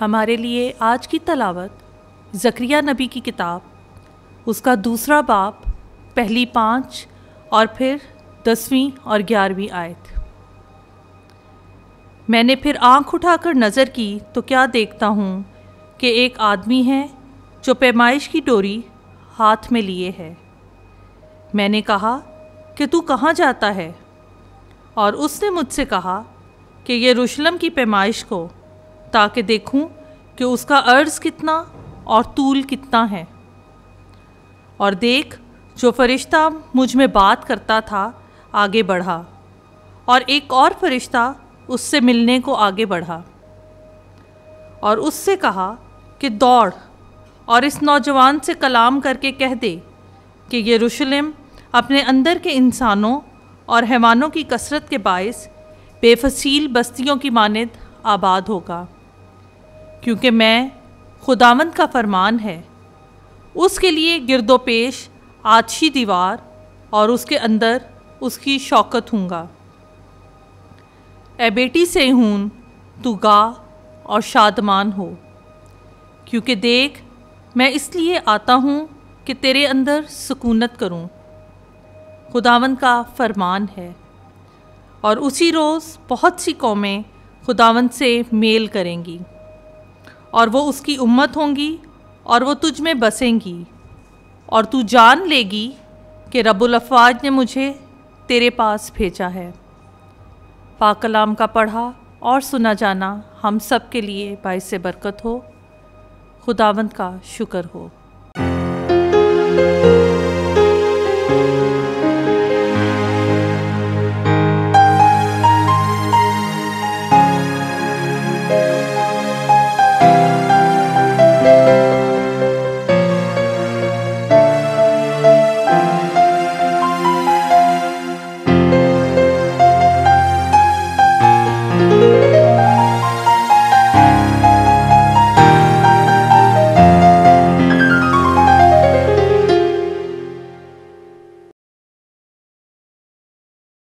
हमारे लिए आज की तलावत ज़करिया नबी की किताब, उसका दूसरा बाब, पहली 5 और फिर 10वीं और 11वीं आयत। मैंने फिर आँख उठाकर नज़र की तो क्या देखता हूँ कि एक आदमी है जो पैमाइश की डोरी हाथ में लिए है। मैंने कहा कि तू कहाँ जाता है? और उसने मुझसे कहा कि यरूशलेम की पैमाइश को, ताकि देखूं कि उसका अर्ज़ कितना और तूल कितना है। और देख, जो फरिश्ता मुझ में बात करता था आगे बढ़ा, और एक और फरिश्ता उससे मिलने को आगे बढ़ा और उससे कहा कि दौड़ और इस नौजवान से कलाम करके कह दे कि यरूशलेम अपने अंदर के इंसानों और हैवानों की कसरत के बायस बेफसील बस्तियों की मानिद आबाद होगा, क्योंकि मैं खुदावंद का फरमान है उसके लिए गिरदोपेश आछी दीवार और उसके अंदर उसकी शौकत हूँगा। ए बेटी सेहून, तू गा और शादमान हो, क्योंकि देख मैं इसलिए आता हूँ कि तेरे अंदर सुकूनत करूँ, खुदावंद का फरमान है। और उसी रोज़ बहुत सी कौमें खुदावंद से मेल करेंगी और वो उसकी उम्मत होंगी और वो तुझ में बसेंगी, और तू जान लेगी कि रब्बुल अफ़वाज ने मुझे तेरे पास भेजा है। पाक कलाम का पढ़ा और सुना जाना हम सब के लिए बाइस बरकत हो। खुदावंद का शुक्र हो।